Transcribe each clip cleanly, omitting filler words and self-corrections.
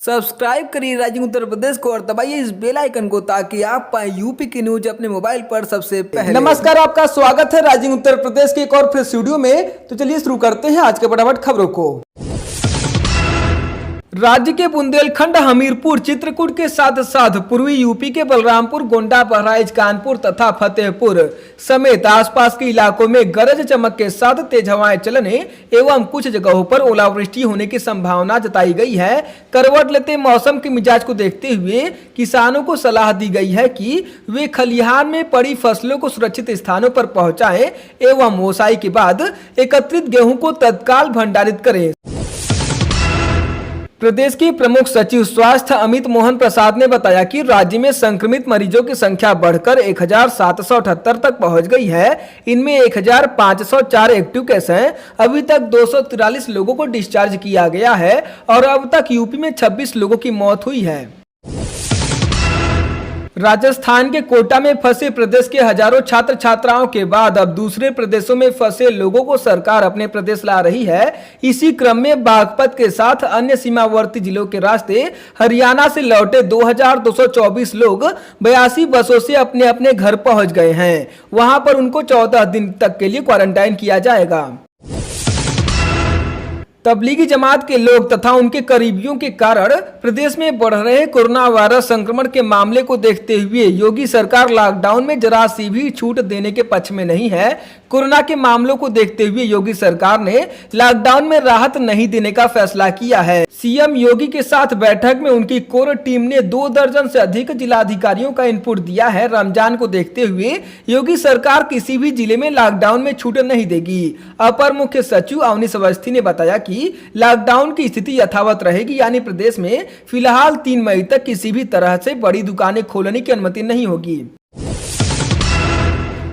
Subscribe करिए rising Uttar Pradesh को और दबाइए इस बेल आइकन को ताकि आप पाए यूपी की न्यूज अपने मोबाइल पर सबसे पहले। नमस्कार, आपका स्वागत है राइजिंग उत्तर प्रदेश के एक और फ्रेश वीडियो में। तो चलिए शुरू करते हैं आज के फटाफट खबरों को। राज्य के बुंदेलखंड, हमीरपुर, चित्रकूट के साथ साथ पूर्वी यूपी के बलरामपुर, गोंडा, बहराइच, कानपुर तथा फतेहपुर समेत आसपास के इलाकों में गरज चमक के साथ तेज हवाएं चलने एवं कुछ जगहों पर ओलावृष्टि होने की संभावना जताई गई है। करवट लेते मौसम के मिजाज को देखते हुए किसानों को सलाह दी गई है कि वे खलिहान में पड़ी फसलों को सुरक्षित स्थानों पर पहुंचाएं एवं ओसाई के बाद एकत्रित गेहूं को तत्काल भंडारित करें। प्रदेश के प्रमुख सचिव स्वास्थ्य अमित मोहन प्रसाद ने बताया कि राज्य में संक्रमित मरीजों की संख्या बढ़कर 1778 तक पहुंच गई है। इनमें 1504 एक्टिव केस हैं। अभी तक 243 लोगों को डिस्चार्ज किया गया है और अब तक यूपी में 26 लोगों की मौत हुई है। राजस्थान के कोटा में फंसे प्रदेश के हजारों छात्र छात्राओं के बाद अब दूसरे प्रदेशों में फंसे लोगों को सरकार अपने प्रदेश ला रही है। इसी क्रम में बागपत के साथ अन्य सीमावर्ती जिलों के रास्ते हरियाणा से लौटे 2224 लोग 82 बसों से अपने अपने घर पहुंच गए हैं। वहां पर उनको 14 दिन तक के लिए क्वारंटाइन किया जाएगा। तबलीगी जमात के लोग तथा उनके करीबियों के कारण प्रदेश में बढ़ रहे कोरोना वायरस संक्रमण के मामले को देखते हुए योगी सरकार लॉकडाउन में जरा सी भी छूट देने के पक्ष में नहीं है। कोरोना के मामलों को देखते हुए योगी सरकार ने लॉकडाउन में राहत नहीं देने का फैसला किया है। सीएम योगी के साथ बैठक में उनकी कोर टीम ने 2 दर्जन से अधिक जिलाधिकारियों का इनपुट दिया है। रमजान को देखते हुए योगी सरकार किसी भी जिले में लॉकडाउन में छूट नहीं देगी। अपर मुख्य सचिव अवनीश अवस्थी ने बताया कि लॉकडाउन की स्थिति यथावत रहेगी, यानी प्रदेश में फिलहाल 3 मई तक किसी भी तरह से बड़ी दुकानें खोलने की अनुमति नहीं होगी।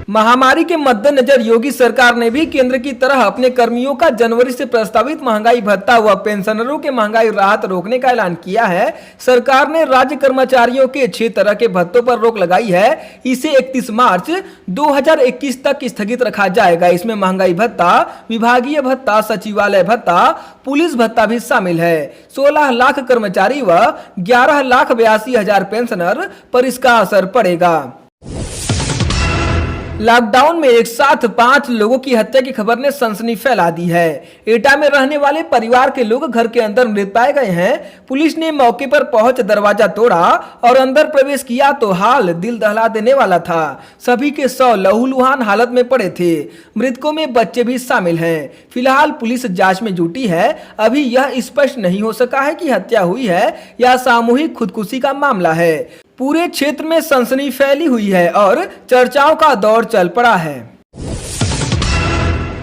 महामारी के मद्देनजर योगी सरकार ने भी केंद्र की तरह अपने कर्मियों का जनवरी से प्रस्तावित महंगाई भत्ता व पेंशनरों के महंगाई राहत रोकने का ऐलान किया है। सरकार ने राज्य कर्मचारियों के 6 तरह के भत्तों पर रोक लगाई है। इसे 31 मार्च 2021 तक स्थगित रखा जाएगा। इसमें महंगाई भत्ता, विभागीय भत्ता, सचिवालय भत्ता, पुलिस भत्ता भी शामिल है। 16 लाख कर्मचारी व 11,82,000 पेंशनर पर इसका असर पड़ेगा। लॉकडाउन में एक साथ 5 लोगों की हत्या की खबर ने सनसनी फैला दी है। एटा में रहने वाले परिवार के लोग घर के अंदर मृत पाए गए हैं। पुलिस ने मौके पर पहुंच दरवाजा तोड़ा और अंदर प्रवेश किया तो हाल दिल दहला देने वाला था। सभी के शव लहूलुहान हालत में पड़े थे। मृतकों में बच्चे भी शामिल हैं। फिलहाल पुलिस जांच में जुटी है। अभी यह स्पष्ट नहीं हो सका है कि हत्या हुई है या सामूहिक खुदकुशी का मामला है। पूरे क्षेत्र में सनसनी फैली हुई है और चर्चाओं का दौर चल पड़ा है।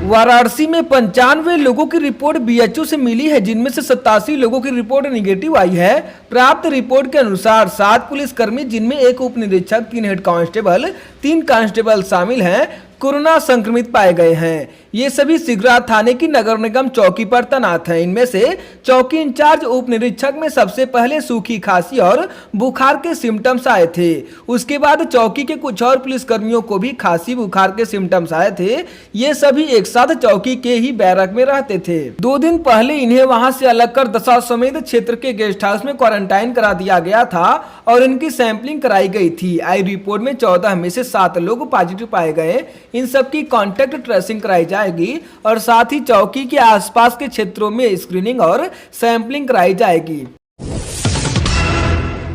वाराणसी में 95 लोगों की रिपोर्ट बीएचयू से मिली है, जिनमें से 87 लोगों की रिपोर्ट निगेटिव आई है। प्राप्त रिपोर्ट के अनुसार 7 पुलिसकर्मी, जिनमें 1 उप निरीक्षक, 3 हेड कांस्टेबल, 3 कांस्टेबल शामिल हैं, कोरोना संक्रमित पाए गए हैं। ये सभी सिगरा थाने की नगर निगम चौकी पर तैनात हैं। इनमें से चौकी इंचार्ज उप निरीक्षक में सबसे पहले सूखी खांसी और बुखार के सिम्टम्स आए थे। उसके बाद चौकी के कुछ और पुलिसकर्मियों को भी खांसी बुखार के सिम्टम्स आए थे। ये सभी एक साथ चौकी के ही बैरक में रहते थे। 2 दिन पहले इन्हें वहां से अलग कर दशाश्वमेध क्षेत्र के गेस्ट हाउस में क्वारंटाइन करा दिया गया था और इनकी सैंपलिंग कराई गई थी। आई रिपोर्ट में 14 में से 7 लोग पॉजिटिव पाए गए। इन सबकी कॉन्टैक्ट ट्रेसिंग कराई जाएगी और साथ ही चौकी के आसपास के क्षेत्रों में स्क्रीनिंग और सैंपलिंग कराई जाएगी।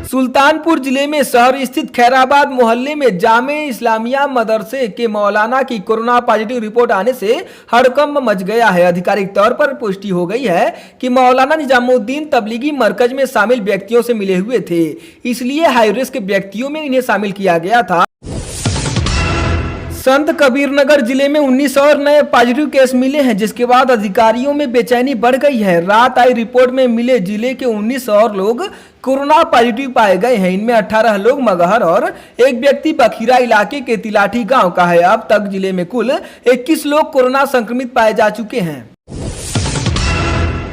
सुल्तानपुर जिले में शहर स्थित खैराबाद मोहल्ले में जामे इस्लामिया मदरसे के मौलाना की कोरोना पॉजिटिव रिपोर्ट आने से हड़कंप मच गया है। आधिकारिक तौर पर पुष्टि हो गई है कि मौलाना निजामुद्दीन तबलीगी मरकज में शामिल व्यक्तियों से मिले हुए थे, इसलिए हाई रिस्क व्यक्तियों में इन्हें शामिल किया गया था। संत कबीरनगर जिले में 19 और नए पॉजिटिव केस मिले हैं, जिसके बाद अधिकारियों में बेचैनी बढ़ गई है। रात आई रिपोर्ट में मिले जिले के 19 और लोग कोरोना पॉजिटिव पाए गए हैं। इनमें 18 लोग मगहर और एक व्यक्ति बखीरा इलाके के तिलाठी गांव का है। अब तक जिले में कुल 21 लोग कोरोना संक्रमित पाए जा चुके हैं।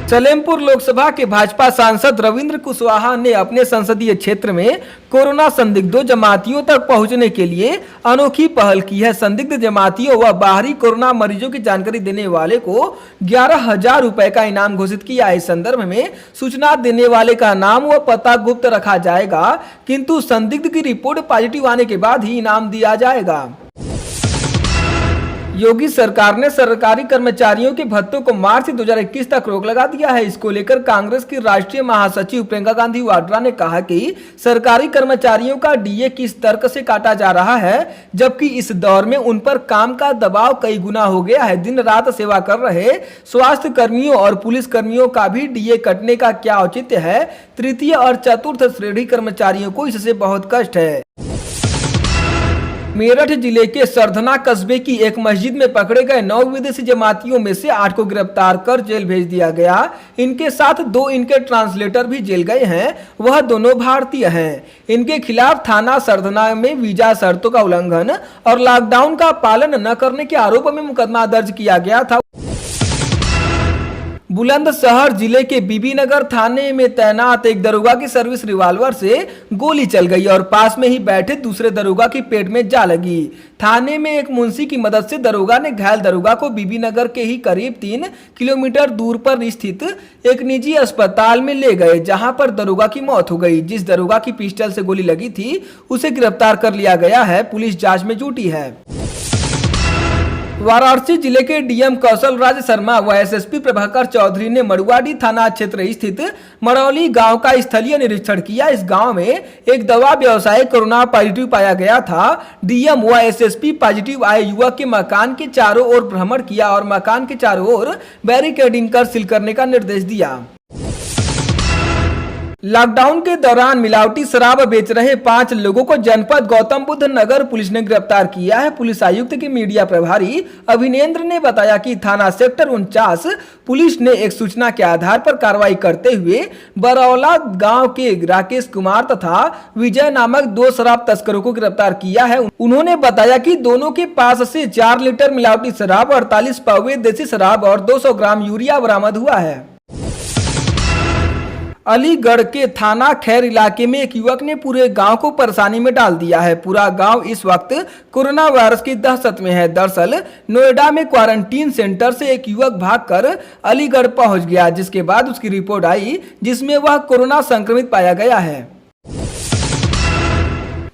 सलेमपुर लोकसभा के भाजपा सांसद रविंद्र कुशवाहा ने अपने संसदीय क्षेत्र में कोरोना संदिग्धों जमातियों तक पहुंचने के लिए अनोखी पहल की है। संदिग्ध जमातियों व बाहरी कोरोना मरीजों की जानकारी देने वाले को 11,000 रुपए का इनाम घोषित किया है। इस संदर्भ में सूचना देने वाले का नाम व पता गुप्त रखा जाएगा, किंतु संदिग्ध की रिपोर्ट पॉजिटिव आने के बाद ही इनाम दिया जाएगा। योगी सरकार ने सरकारी कर्मचारियों के भत्तों को मार्च 2021 तक रोक लगा दिया है। इसको लेकर कांग्रेस की राष्ट्रीय महासचिव प्रियंका गांधी वाड्रा ने कहा कि सरकारी कर्मचारियों का डीए किस तर्क से काटा जा रहा है, जबकि इस दौर में उन पर काम का दबाव कई गुना हो गया है। दिन रात सेवा कर रहे स्वास्थ्य कर्मियों और पुलिस कर्मियों का भी डीए कटने का क्या औचित्य है। तृतीय और चतुर्थ श्रेणी कर्मचारियों को इससे बहुत कष्ट है। मेरठ जिले के सरधना कस्बे की एक मस्जिद में पकड़े गए 9 विदेशी जमातियों में से 8 को गिरफ्तार कर जेल भेज दिया गया। इनके साथ 2 इनके ट्रांसलेटर भी जेल गए हैं, वह दोनों भारतीय हैं। इनके खिलाफ थाना सरधना में वीजा शर्तों का उल्लंघन और लॉकडाउन का पालन न करने के आरोप में मुकदमा दर्ज किया गया था। बुलंदशहर जिले के बीबीनगर थाने में तैनात एक दरोगा की सर्विस रिवॉल्वर से गोली चल गई और पास में ही बैठे दूसरे दरोगा की पेट में जा लगी। थाने में एक मुंशी की मदद से दरोगा ने घायल दरोगा को बीबीनगर के ही करीब 3 किलोमीटर दूर पर स्थित एक निजी अस्पताल में ले गए, जहां पर दरोगा की मौत हो गई। जिस दरोगा की पिस्टल से गोली लगी थी उसे गिरफ्तार कर लिया गया है। पुलिस जांच में जुटी है। वाराणसी जिले के डीएम कौशल राज शर्मा व एसएसपी प्रभाकर चौधरी ने मड़ुआडी थाना क्षेत्र स्थित मरौली गांव का स्थलीय निरीक्षण किया। इस गांव में एक दवा व्यवसायी कोरोना पॉजिटिव पाया गया था। डीएम व एसएसपी पॉजिटिव आए युवक के मकान के चारों ओर भ्रमण किया और मकान के चारों ओर बैरिकेडिंग कर सील करने का निर्देश दिया। लॉकडाउन के दौरान मिलावटी शराब बेच रहे 5 लोगों को जनपद गौतम बुद्ध नगर पुलिस ने गिरफ्तार किया है। पुलिस आयुक्त के मीडिया प्रभारी अभिनेंद्र ने बताया कि थाना सेक्टर 49 पुलिस ने एक सूचना के आधार पर कार्रवाई करते हुए बरौला गांव के राकेश कुमार तथा विजय नामक 2 शराब तस्करों को गिरफ्तार किया है। उन्होंने बताया कि दोनों के पास से 4 लीटर मिलावटी शराब, 48 पौवे देसी शराब और 200 ग्राम यूरिया बरामद हुआ है। अलीगढ़ के थाना खैर इलाके में एक युवक ने पूरे गांव को परेशानी में डाल दिया है। पूरा गांव इस वक्त कोरोना वायरस की दहशत में है। दरअसल नोएडा में क्वारंटीन सेंटर से एक युवक भागकर अलीगढ़ पहुंच गया, जिसके बाद उसकी रिपोर्ट आई जिसमें वह कोरोना संक्रमित पाया गया है।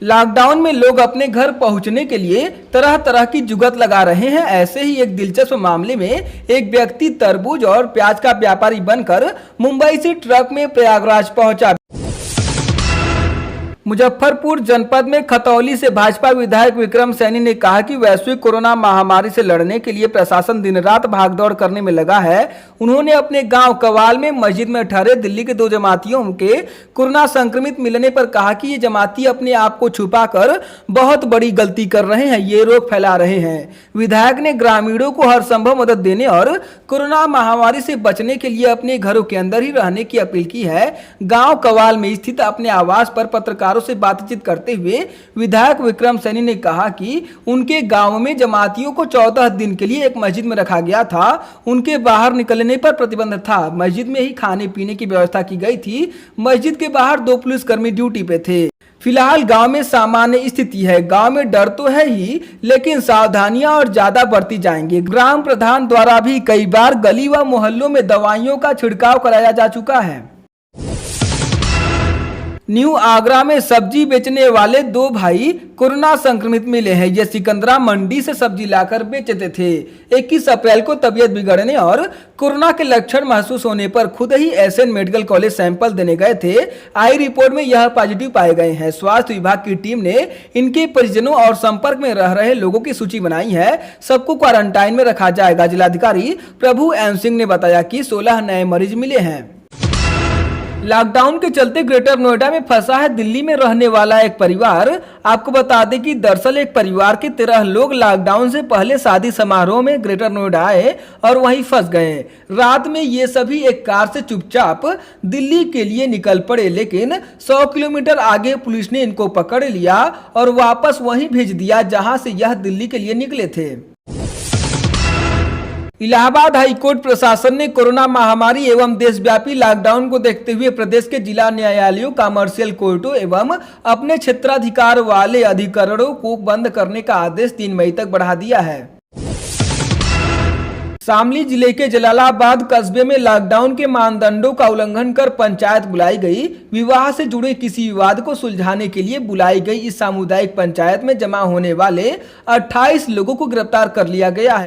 लॉकडाउन में लोग अपने घर पहुंचने के लिए तरह तरह की जुगत लगा रहे हैं। ऐसे ही एक दिलचस्प मामले में एक व्यक्ति तरबूज और प्याज का व्यापारी बनकर मुंबई से ट्रक में प्रयागराज पहुंचा। मुजफ्फरपुर जनपद में खतौली से भाजपा विधायक विक्रम सैनी ने कहा कि वैश्विक कोरोना महामारी से लड़ने के लिए प्रशासन दिन रात भागदौड़ करने में लगा है। उन्होंने अपने गांव कवाल में मस्जिद में ठहरे दिल्ली के 2 जमातियों के कोरोना संक्रमित मिलने पर कहा कि ये जमाती अपने आप को छुपाकर बहुत बड़ी गलती कर रहे हैं, ये रोग फैला रहे हैं। विधायक ने ग्रामीणों को हर संभव मदद देने और कोरोना महामारी से बचने के लिए अपने घरों के अंदर ही रहने की अपील की है। गाँव कवाल में स्थित अपने आवास पर पत्रकारों से बातचीत करते हुए विधायक विक्रम सैनी ने कहा कि उनके गांव में जमातियों को 14 दिन के लिए एक मस्जिद में रखा गया था। उनके बाहर निकलने पर प्रतिबंध था। मस्जिद में ही खाने पीने की व्यवस्था की गई थी। मस्जिद के बाहर 2 पुलिसकर्मी ड्यूटी पे थे। फिलहाल गांव में सामान्य स्थिति है। गांव में डर तो है ही, लेकिन सावधानियां और ज्यादा बरती जाएंगी। ग्राम प्रधान द्वारा भी कई बार गली व मोहल्लों में दवाइयों का छिड़काव कराया जा चुका है। न्यू आगरा में सब्जी बेचने वाले 2 भाई कोरोना संक्रमित मिले हैं। ये सिकंदरा मंडी से सब्जी लाकर बेचते थे। 21 अप्रैल को तबीयत बिगड़ने और कोरोना के लक्षण महसूस होने पर खुद ही एसएन मेडिकल कॉलेज सैंपल देने गए थे। आई रिपोर्ट में यह पॉजिटिव पाए गए हैं। स्वास्थ्य विभाग की टीम ने इनके परिजनों और संपर्क में रह रहे लोगों की सूची बनाई है। सबको क्वारंटाइन में रखा जाएगा। जिलाधिकारी प्रभु एम सिंह ने बताया कि 16 नए मरीज मिले हैं। लॉकडाउन के चलते ग्रेटर नोएडा में फंसा है दिल्ली में रहने वाला एक परिवार। आपको बता दें कि दरअसल एक परिवार के 13 लोग लॉकडाउन से पहले शादी समारोह में ग्रेटर नोएडा आए और वहीं फंस गए। रात में ये सभी एक कार से चुपचाप दिल्ली के लिए निकल पड़े, लेकिन 100 किलोमीटर आगे पुलिस ने इनको पकड़ लिया और वापस वहीं भेज दिया जहां से यह दिल्ली के लिए निकले थे। इलाहाबाद हाईकोर्ट प्रशासन ने कोरोना महामारी एवं देशव्यापी लॉकडाउन को देखते हुए प्रदेश के जिला न्यायालयों, कमर्शियल कोर्टों एवं अपने क्षेत्राधिकार वाले अधिकरणों को बंद करने का आदेश 3 मई तक बढ़ा दिया है। शामली जिले के जलालाबाद कस्बे में लॉकडाउन के मानदंडों का उल्लंघन कर पंचायत बुलाई गई। विवाह से जुड़े किसी विवाद को सुलझाने के लिए बुलाई गई इस सामुदायिक पंचायत में जमा होने वाले 28 लोगों को गिरफ्तार कर लिया गया है।